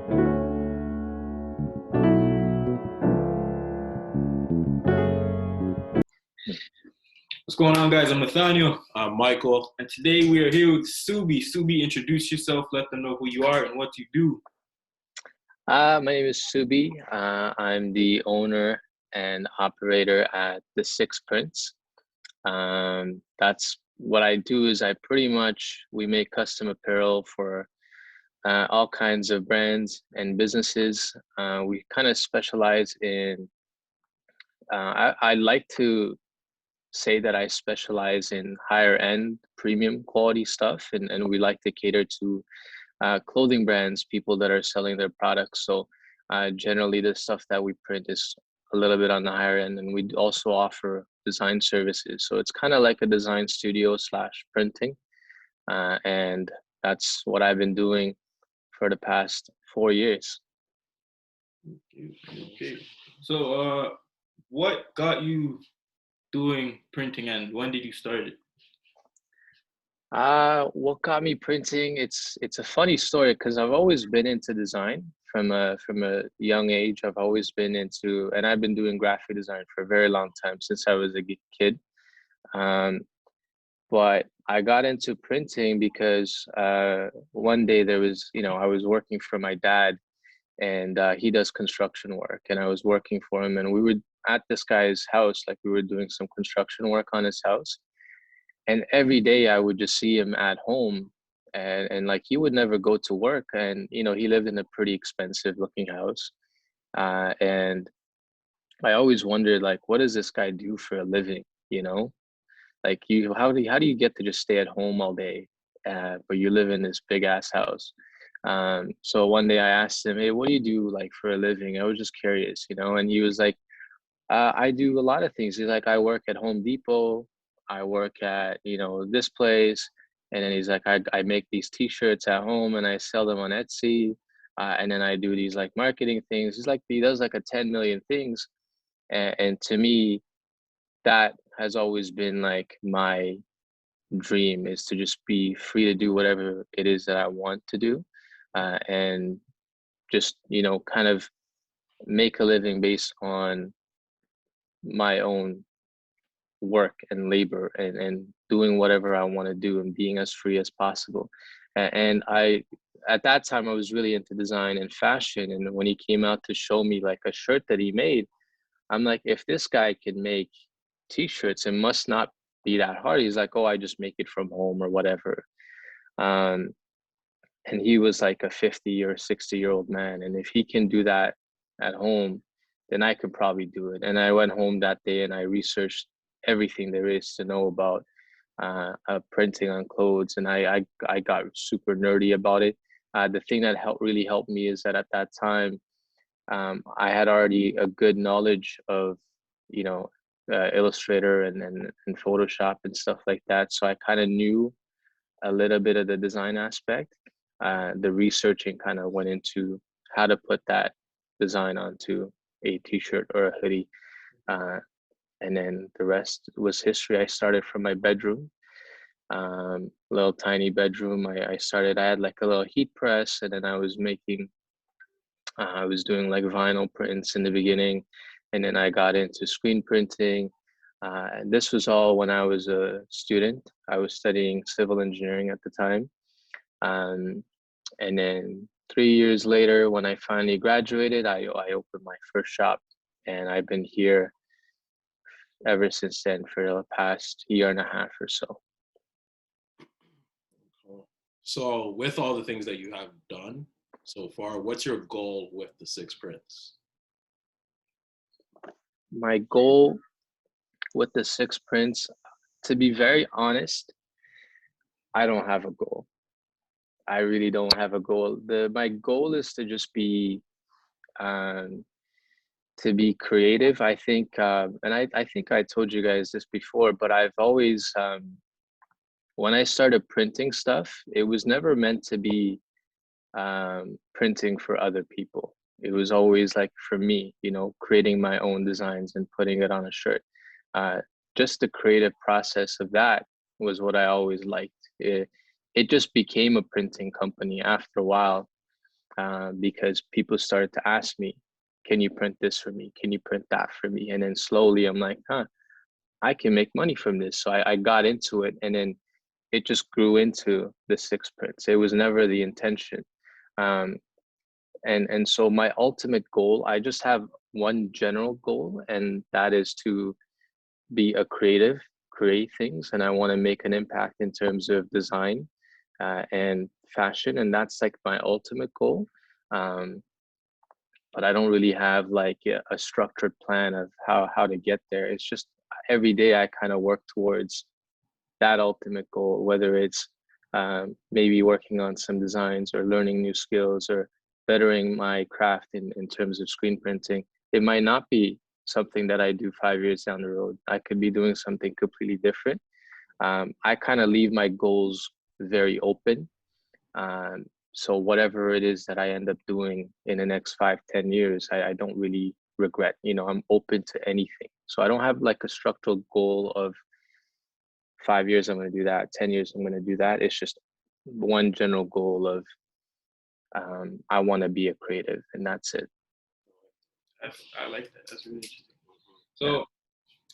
What's going on, guys? I'm Nathaniel. I'm Michael, and today we are here with Subi. Subi, introduce yourself. Let them know who you are and what you do. My name is Subi. I'm the owner and operator at the Six Prints. That's what I do. Is we make custom apparel for all kinds of brands and businesses. We kind of specialize in. I like to say that I specialize in higher end premium quality stuff, and we like to cater to clothing brands, people that are selling their products. So generally the stuff that we print is a little bit on the higher end, and we also offer design services. So it's kind of like a design studio slash printing. And that's what I've been doing for the past 4 years. Okay. So, what got you doing printing, and when did you start it? What got me printing? It's a funny story because I've always been into design from a young age. I've always been into, and I've been doing graphic design for a very long time since I was a kid. Um, but I got into printing because one day I was working for my dad, and he does construction work, and I was working for him, and we were at this guy's house, like we were doing some construction work on his house, and every day I would just see him at home, and like he would never go to work, and he lived in a pretty expensive looking house, and I always wondered, like, what does this guy do for a living, you know like, how do you get to just stay at home all day, but you live in this big ass house. So one day I asked him, hey, what do you do like for a living? I was just curious, and he was like, I do a lot of things. He's like, I work at Home Depot, I work at, this place. And then he's like, I make these t-shirts at home and I sell them on Etsy. And then I do these like marketing things. He's like, he does like a 10 million things. And to me, that has always been like my dream, is to just be free to do whatever it is that I want to do. And just, kind of make a living based on my own work and labor, and doing whatever I want to do and being as free as possible. And at that time, I was really into design and fashion. And when he came out to show me like a shirt that he made, I'm like, if this guy can make t-shirts, it must not be that hard. He's like, oh, I just make it from home or whatever. Um, and he was like a 50 or 60-year-old man. And if he can do that at home, then I could probably do it. And I went home that day and I researched everything there is to know about printing on clothes. And I got super nerdy about it. The thing that really helped me is that at that time, I had already a good knowledge of, Illustrator and Photoshop and stuff like that. So I kind of knew a little bit of the design aspect. The researching kind of went into how to put that design onto a t-shirt or a hoodie. And then the rest was history. I started from my bedroom, little tiny bedroom. I had like a little heat press, and then I was doing like vinyl prints in the beginning, and then I got into screen printing. And this was all when I was a student. I was studying civil engineering at the time. Um, and then 3 years later, when I finally graduated, I opened my first shop, and I've been here ever since then for the past year and a half or so. So, with all the things that you have done so far, what's your goal with the Six Prints? My goal with the Six Prints, to be very honest, I don't have a goal. I really don't have a goal. My goal is to just be to be creative. I think, and I think I told you guys this before, but I've always, when I started printing stuff, it was never meant to be printing for other people. It was always like for me, creating my own designs and putting it on a shirt. Just the creative process of that was what I always liked. It just became a printing company after a while. because people started to ask me, can you print this for me? Can you print that for me? And then slowly I'm like, I can make money from this. So I got into it, and then it just grew into the six prints. It was never the intention. Um, and so my ultimate goal, I just have one general goal, and that is to be a creative, create things, and I want to make an impact in terms of design and fashion, and that's like my ultimate goal. Um, but I don't really have like a structured plan of how to get there. It's just every day I kind of work towards that ultimate goal, whether it's maybe working on some designs or learning new skills or bettering my craft in terms of screen printing. It might not be something that I do 5 years down the road. I could be doing something completely different. I kind of leave my goals very open. Um, so whatever it is that I end up doing in the next 5, 10 years, I don't really regret. You know, I'm open to anything. So I don't have like a structural goal of 5 years I'm going to do that, 10 years I'm going to do that. It's just one general goal of I want to be a creative, and that's it. I like that. That's really interesting. So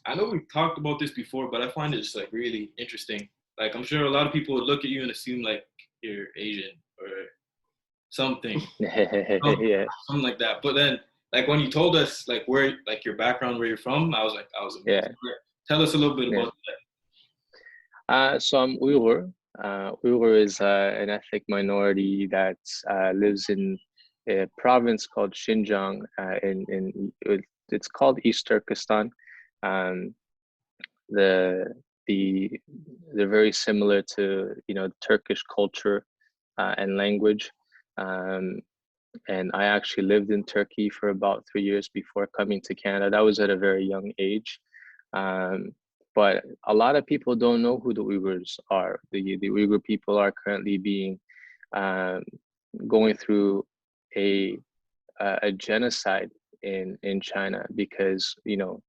I know we've talked about this before, but I find it just like really interesting. Like I'm sure a lot of people would look at you and assume like you're Asian or something, Yeah. something like that. But then like when you told us like where like your background, where you're from, I was amazed. Yeah. Tell us a little bit Yeah. about that. So I'm Uyghur. Uyghur is an ethnic minority that lives in a province called Xinjiang. It's called East Turkestan. Um, the the they're very similar to Turkish culture and language. Um, and I actually lived in Turkey for about 3 years before coming to Canada. That was at a very young age. Um, but a lot of people don't know who the Uyghurs are. The Uyghur people are currently being um, going through a a genocide in China because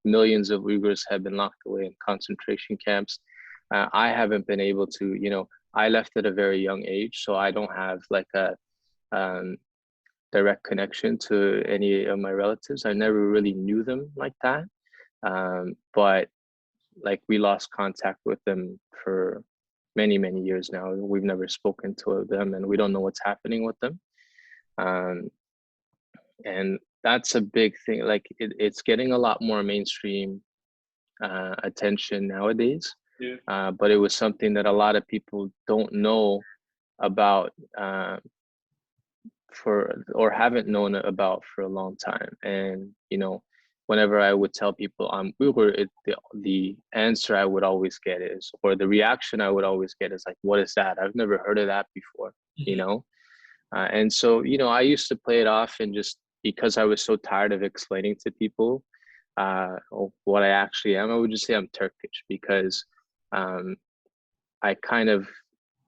millions of Uyghurs have been locked away in concentration camps. I haven't been able to, I left at a very young age, so I don't have like a um, direct connection to any of my relatives. I never really knew them like that. But like we lost contact with them for many, many years now. We've never spoken to them, and we don't know what's happening with them. Um, and that's a big thing. Like it's getting a lot more mainstream attention nowadays. Yeah. But it was something that a lot of people don't know about or haven't known about for a long time. And whenever I would tell people I'm Uyghur, the answer I would always get is, or the reaction I would always get is like, what is that? I've never heard of that before. And so I used to play it off, and just because I was so tired of explaining to people what I actually am, I would just say I'm Turkish, because I kind of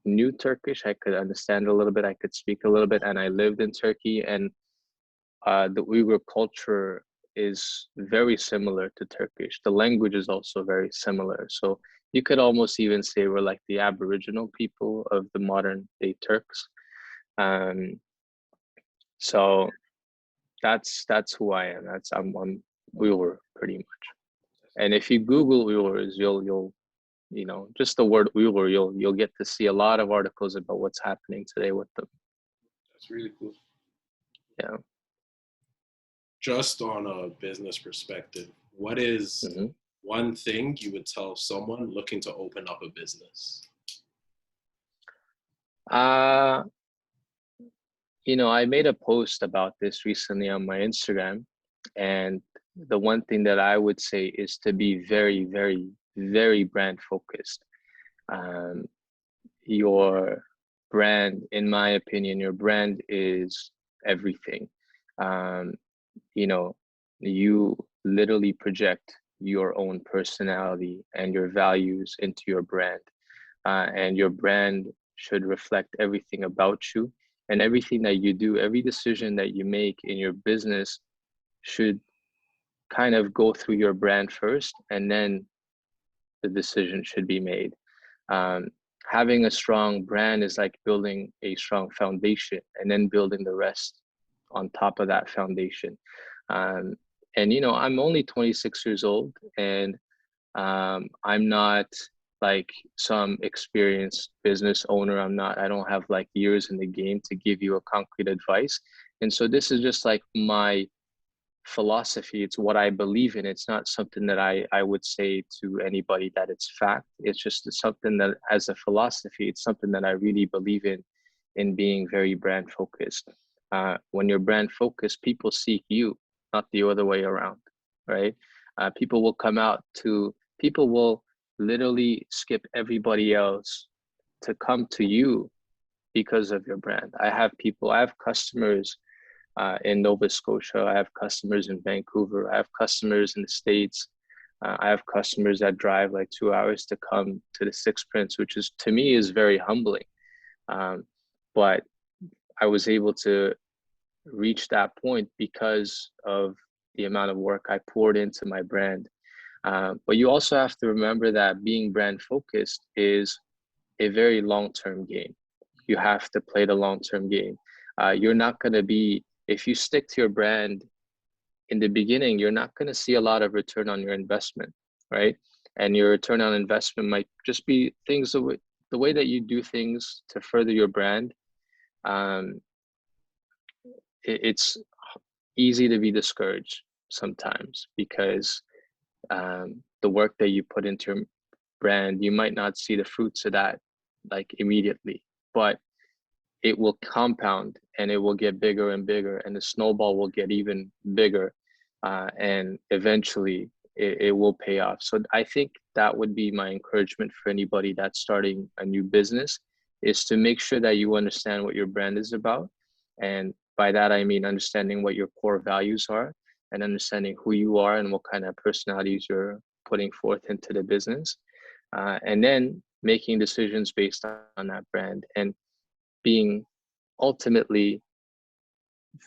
knew Turkish. I could understand a little bit, I could speak a little bit, and I lived in Turkey. And the Uyghur culture is very similar to Turkish. The language is also very similar. So you could almost even say we're like the Aboriginal people of the modern day Turks. So that's who I am. I'm Uyghur pretty much. And if you Google Uyghurs, you'll just the word Uyghur, you'll get to see a lot of articles about what's happening today with them. That's really cool. Yeah. Just on a business perspective, what is one thing you would tell someone looking to open up a business? I made a post about this recently on my Instagram, and the one thing that I would say is to be very, very, very brand focused. Your brand, in my opinion, your brand is everything. You literally project your own personality and your values into your brand. And your brand should reflect everything about you, and everything that you do, every decision that you make in your business should kind of go through your brand first, and then the decision should be made. Having a strong brand is like building a strong foundation and then building the rest on top of that foundation. Um, and you know, I'm only 26 years old, and I'm not like some experienced business owner. I don't have like years in the game to give you a concrete advice. And so this is just like my philosophy. It's what I believe in. It's not something that I would say to anybody that it's fact. It's just something that, as a philosophy, it's something that I really believe in being very brand focused. When you're brand focused, people seek you, not the other way around, right? People will literally skip everybody else to come to you because of your brand. I have customers in Nova Scotia. I have customers in Vancouver. I have customers in the States. I have customers that drive like 2 hours to come to the Six Prince, which is, to me, is very humbling. But I was able to reach that point because of the amount of work I poured into my brand. But you also have to remember that being brand focused is a very long-term game. You have to play the long-term game. You're not going to be, if you stick to your brand in the beginning, you're not going to see a lot of return on your investment, right? And your return on investment might just be things, the way that you do things to further your brand. It's easy to be discouraged sometimes because the work that you put into your brand, you might not see the fruits of that like immediately, but it will compound and it will get bigger and bigger, and the snowball will get even bigger, and eventually it will pay off. So I think that would be my encouragement for anybody that's starting a new business, is to make sure that you understand what your brand is about. And by that, I mean understanding what your core values are and understanding who you are and what kind of personalities you're putting forth into the business. And then making decisions based on that brand, and being ultimately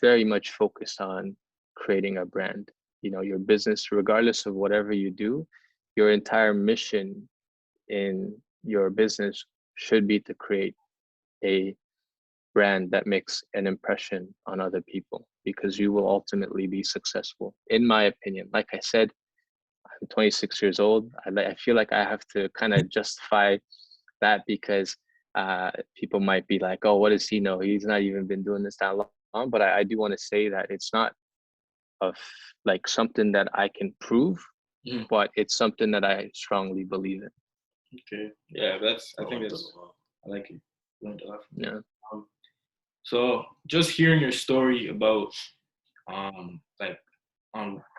very much focused on creating a brand. You know, your business, regardless of whatever you do, your entire mission in your business should be to create a brand that makes an impression on other people, because you will ultimately be successful, in my opinion. Like I said, I'm 26 years old. I feel like I have to kind of justify that because people might be like, oh, what does he know? He's not even been doing this that long. But I do want to say that it's not of like something that I can prove, but it's something that I strongly believe in. Okay. Yeah, I think that's, I like it. Learned a lot from Yeah. So just hearing your story about like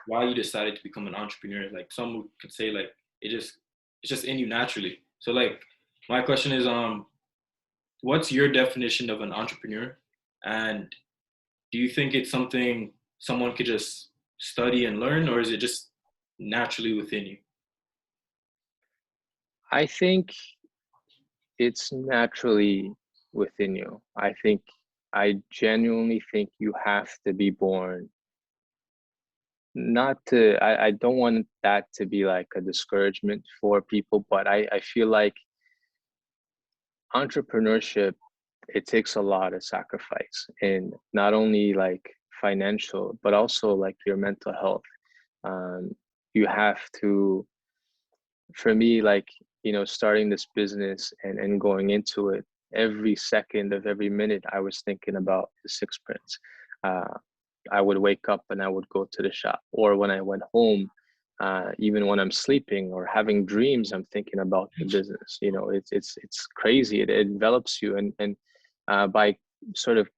why you decided to become an entrepreneur, like some could say like it's just in you naturally. So like my question is what's your definition of an entrepreneur, and do you think it's something someone could just study and learn, or is it just naturally within you? I think it's naturally within you. I genuinely think you have to be born, not to, I don't want that to be like a discouragement for people, but I feel like entrepreneurship, it takes a lot of sacrifice, and not only like financial, but also like your mental health. You have to, for me, like, you know, starting this business and going into it, every second of every minute, I was thinking about the Six Prince. I would wake up and I would go to the shop, or when I went home, even when I'm sleeping or having dreams, I'm thinking about the business. You know, it's crazy. It envelops you, and by sort of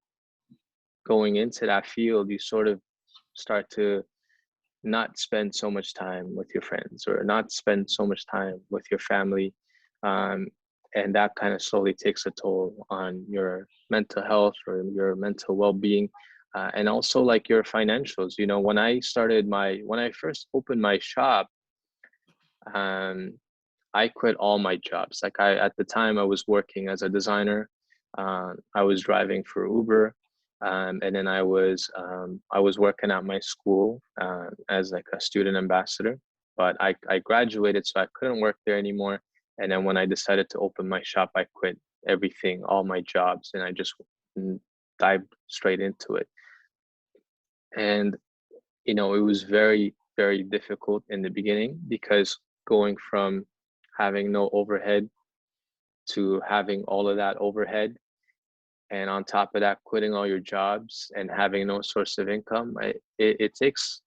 going into that field, you sort of start to not spend so much time with your friends or not spend so much time with your family. Um, and that kind of slowly takes a toll on your mental health or your mental well-being, and also like your financials. You know, when I first opened my shop, um, I quit all my jobs. Like at the time I was working as a designer. I was driving for Uber. And then I was working at my school as like a student ambassador, but I graduated, so I couldn't work there anymore. And then when I decided to open my shop, I quit everything, all my jobs, and I just dived straight into it. And it was very, very difficult in the beginning, because going from having no overhead to having all of that overhead, and on top of that, quitting all your jobs and having no source of income, it takes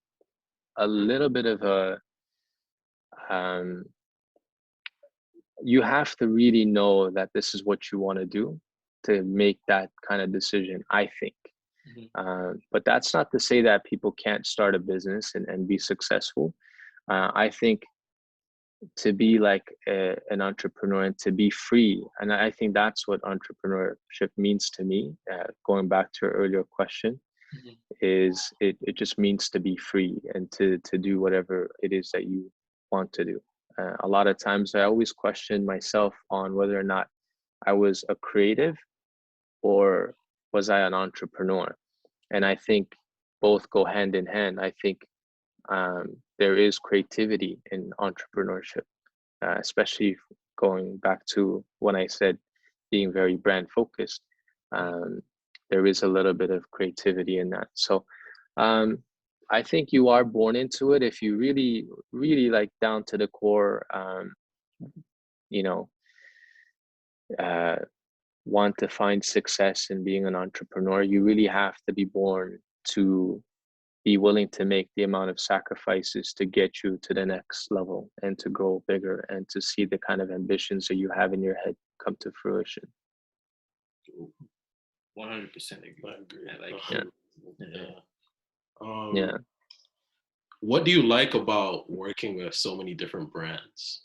a little bit of a, um, you have to really know that this is what you want to do to make that kind of decision, I think. But that's not to say that people can't start a business and be successful. I think to be like an entrepreneur and to be free, and I think that's what entrepreneurship means to me. Going back to your earlier question, is it just means to be free and to do whatever it is that you want to do. A lot of times I always question myself on whether or not I was a creative or was I an entrepreneur. And I think both go hand in hand. I think there is creativity in entrepreneurship, especially going back to when I said being very brand focused. There is a little bit of creativity in that. So I think you are born into it if you really, really like down to the core, you know, want to find success in being an entrepreneur. You really have to be born to be willing to make the amount of sacrifices to get you to the next level and to grow bigger and to see the kind of ambitions that you have in your head come to fruition. 100% agree. I agree. I like Yeah. What do you like about working with so many different brands?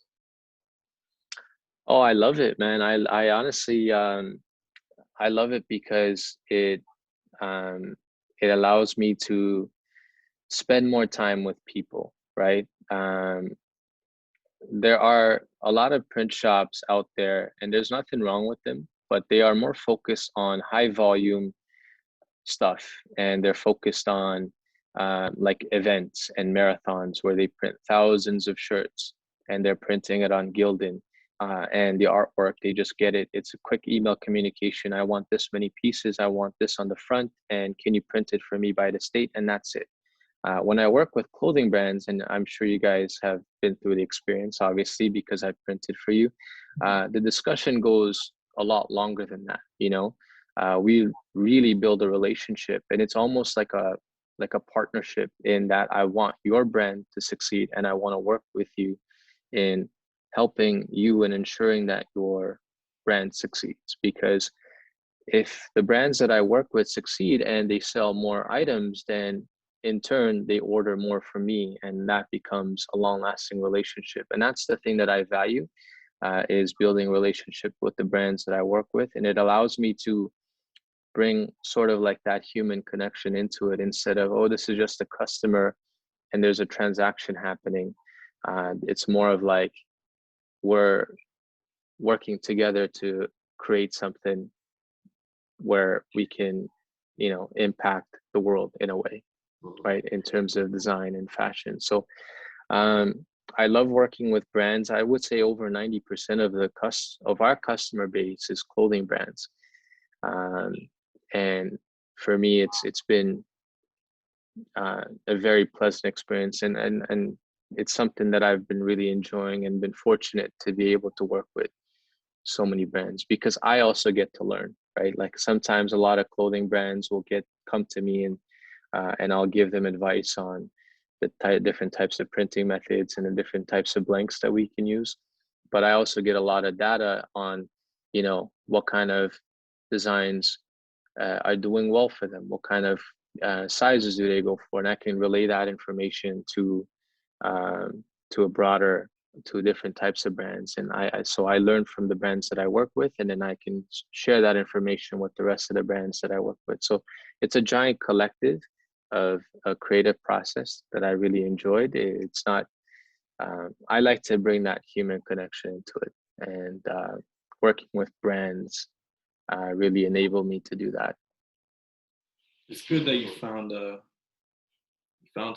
Oh, I love it, man. I honestly, I love it because it allows me to spend more time with people, right? There are a lot of print shops out there, and there's nothing wrong with them, but they are more focused on high volume stuff, and they're focused on like events and marathons where they print thousands of shirts, and they're printing it on Gildan. And the artwork, they just get it. It's a quick email communication. I want this many pieces. I want this on the front, and can you print it for me by the state? And that's it. When I work with clothing brands, and I'm sure you guys have been through the experience, obviously, because I printed for you, the discussion goes a lot longer than that. We really build a relationship, and it's almost like a partnership, in that I want your brand to succeed, and I want to work with you in helping you and ensuring that your brand succeeds. Because if the brands that I work with succeed and they sell more items, then in turn they order more from me, and that becomes a long-lasting relationship. And that's the thing that I value, is building a relationship with the brands that I work with, and it allows me to bring sort of like that human connection into it, instead of, oh, this is just a customer and there's a transaction happening. It's more of like we're working together to create something where we can, impact the world in a way, right? In terms of design and fashion. So I love working with brands. I would say over 90% of our customer base is clothing brands. And for me, it's been a very pleasant experience, and it's something that I've been really enjoying and been fortunate to be able to work with so many brands, because I also get to learn, right? Like sometimes a lot of clothing brands will come to me, and I'll give them advice on the different types of printing methods and the different types of blanks that we can use. But I also get a lot of data on, what kind of designs are doing well for them, what kind of sizes do they go for, and I can relay that information to different types of brands. And so I learn from the brands that I work with, and then I can share that information with the rest of the brands that I work with. So it's a giant collective of a creative process that I really enjoyed. It's not, I like to bring that human connection into it, and working with brands really enabled me to do that. It's good that you found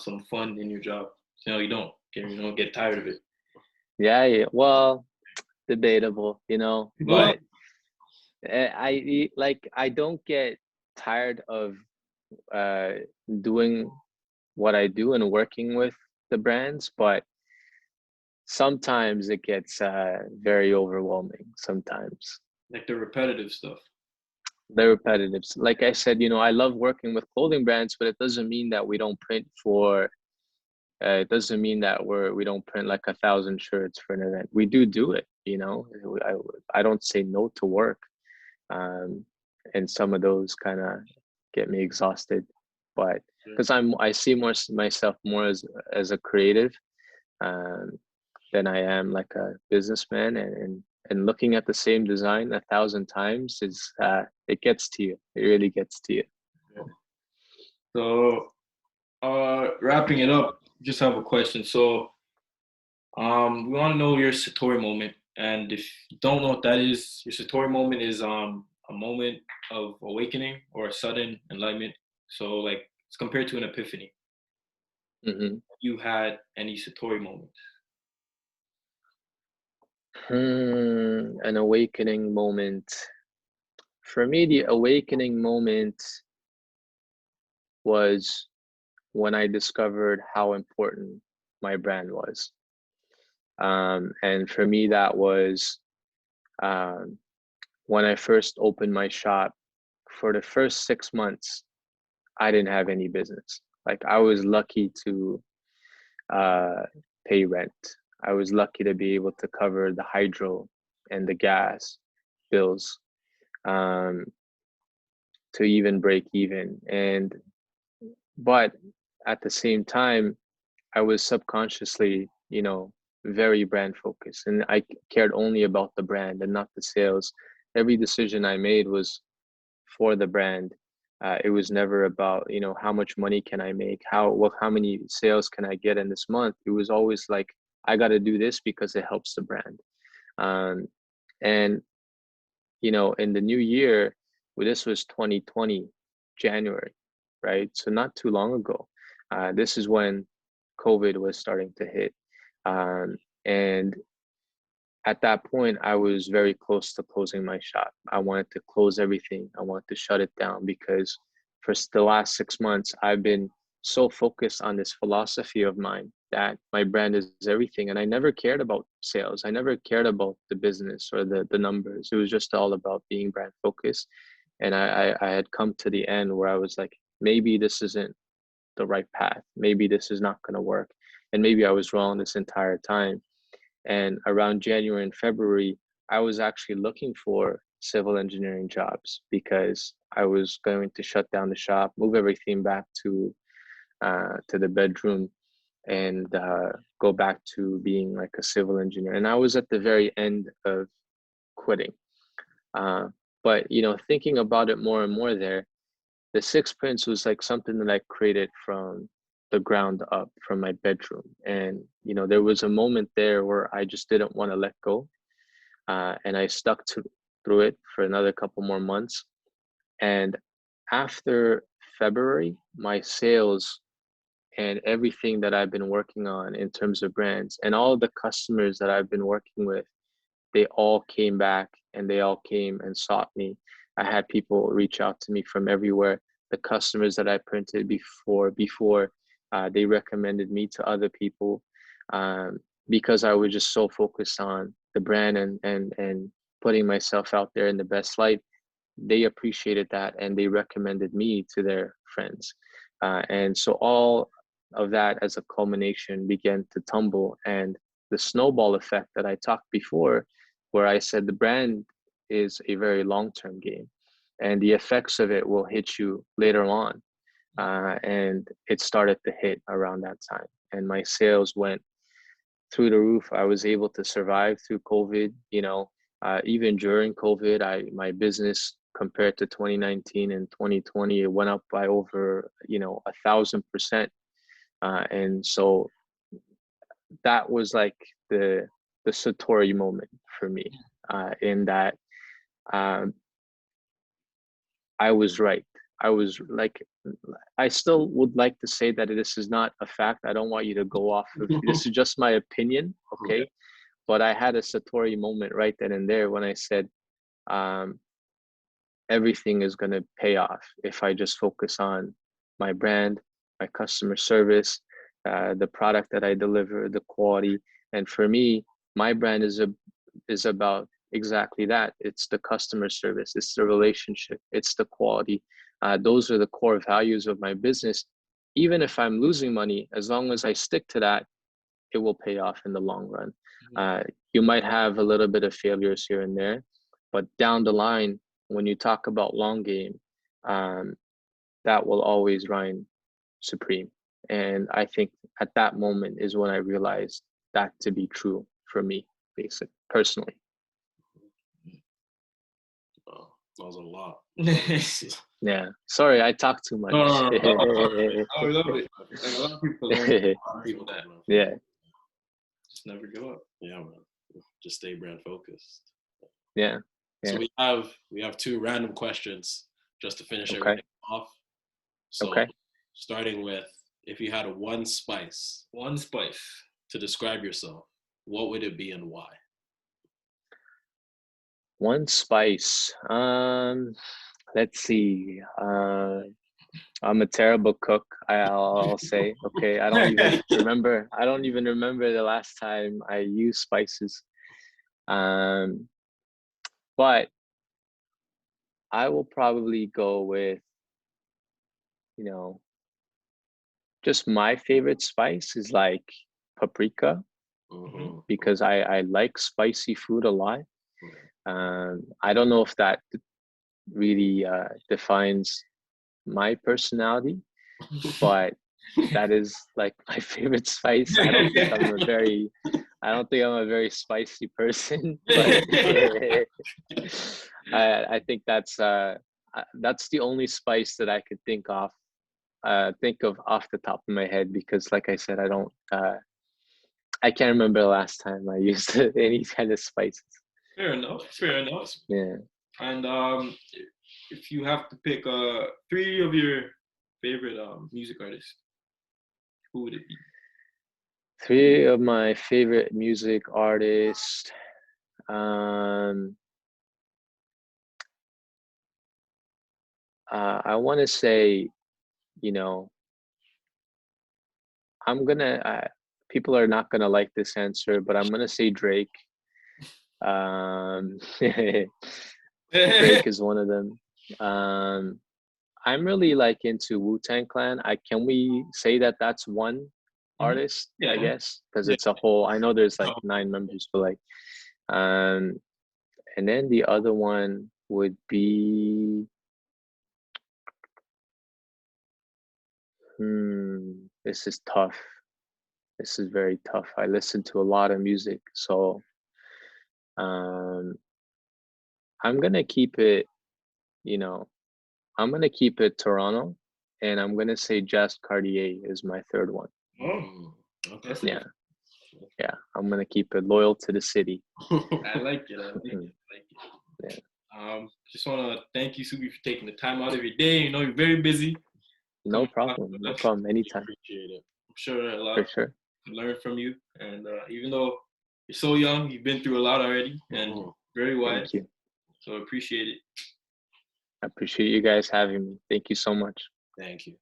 some fun in your job. You don't get tired of it. Yeah. Well, debatable, but I don't get tired of doing what I do and working with the brands, but sometimes it gets very overwhelming sometimes. Like the repetitive stuff. The repetitive. Like I said, I love working with clothing brands, but it doesn't mean that we don't print for, it doesn't mean that we don't print like 1,000 shirts for an event. We do it, I don't say no to work. And some of those kind of get me exhausted, but because I see myself more as a creative, um, than I am like a businessman, and looking at the same design 1,000 times is it gets to you. It really gets to you. So, wrapping it up, just have a question. So, we want to know your Satori moment, and if you don't know what that is, your Satori moment is a moment of awakening or a sudden enlightenment. So, like it's compared to an epiphany. Mm-hmm. You had any Satori moments? An awakening moment. For me, the awakening moment was when I discovered how important my brand was. And for me, that was um, when I first opened my shop. For the first 6 months, I didn't have any business. Like I was lucky to uh, pay rent. I was lucky to be able to cover the hydro and the gas bills, um, to even break even. But at the same time, I was subconsciously, very brand focused, and I cared only about the brand and not the sales. Every decision I made was for the brand. It was never about, how much money can I make, how many sales can I get in this month. It was always like, I got to do this because it helps the brand. Um, and in the new year, well, this was 2020 January, right? So not too long ago. This is when COVID was starting to hit. And at that point, I was very close to closing my shop. I wanted to close everything. I wanted to shut it down because for the last 6 months, I've been so focused on this philosophy of mine that my brand is everything. And I never cared about sales. I never cared about the business or the numbers. It was just all about being brand focused. And I had come to the end where I was like, maybe this isn't the right path. Maybe this is not going to work. And maybe I was wrong this entire time. And around January and February, I was actually looking for civil engineering jobs because I was going to shut down the shop, move everything back to the bedroom, and go back to being like a civil engineer. And I was at the very end of quitting. But thinking about it more and more there, the Six Prints was like something that I created from the ground up, from my bedroom. And there was a moment there where I just didn't want to let go, and I stuck through it for another couple more months. And after February, my sales and everything that I've been working on in terms of brands and all the customers that I've been working with, they all came back and they all came and sought me. I had people reach out to me from everywhere. The customers that I printed before, they recommended me to other people, because I was just so focused on the brand and putting myself out there in the best light. They appreciated that and they recommended me to their friends. And so all of that as a culmination began to tumble, and the snowball effect that I talked before, where I said the brand is a very long-term game and the effects of it will hit you later on. And it started to hit around that time. And my sales went through the roof. I was able to survive through COVID. Even during COVID, my business compared to 2019 and 2020, it went up by over 1,000%. And so that was like the Satori moment for me, in that I was right. I was like, I still would like to say that this is not a fact. I don't want you to go off of this is just my opinion, okay? But I had a Satori moment right then and there when I said, everything is going to pay off if I just focus on my brand, my customer service, the product that I deliver, the quality. And for me, my brand is about exactly that. It's the customer service, it's the relationship, it's the quality. Those are the core values of my business. Even if I'm losing money, as long as I stick to that, it will pay off in the long run. You might have a little bit of failures here and there, but down the line, when you talk about long game, that will always reign supreme. And I think at that moment is when I realized that to be true for me, basically, personally. Oh, that was a lot. Yeah. Sorry, I talk too much. No. I love it. Like a lot of people learn people that Yeah. just never give up. Yeah, man. Just stay brand focused. Yeah. So we have 2 random questions just to finish Okay. everything off. So Okay. starting with, if you had one spice to describe yourself, what would it be and why? One spice. Let's see. I'm a terrible cook. I'll say. Okay. I don't even remember. I don't even remember the last time I used spices. But I will probably go with, you know, just my favorite spice is like paprika, because I like spicy food a lot. I don't know if that really defines my personality, but that is like my favorite spice. I don't think I'm a very spicy person, but I think that's the only spice that I could think of off the top of my head, because like I said, I can't remember the last time I used any kind of spices. Fair enough. Yeah. And if you have to pick 3 of your favorite music artists, who would it be? 3 of my favorite music artists. I want to say, you know, people are not gonna like this answer, but I'm gonna say Drake. Drake is one of them. I'm really like into Wu-Tang Clan. Can we say that that's one artist? Yeah. I guess, because it's a whole. I know there's like 9 members, but like, and then the other one would be. This is tough. This is very tough. I listen to a lot of music, so I'm gonna keep it, I'm gonna keep it Toronto, and I'm gonna say Jazz Cartier is my 3rd one. Oh, okay. Yeah, I'm gonna keep it loyal to the city. I like it. Yeah. Just wanna thank you, Subi, for taking the time out of your day. You know you're very busy. No problem. Anytime. Appreciate it. I'm sure a lot For sure. learn from you, and even though you're so young, you've been through a lot already, and very wise. Thank you. So appreciate it. I appreciate you guys having me. Thank you so much. Thank you.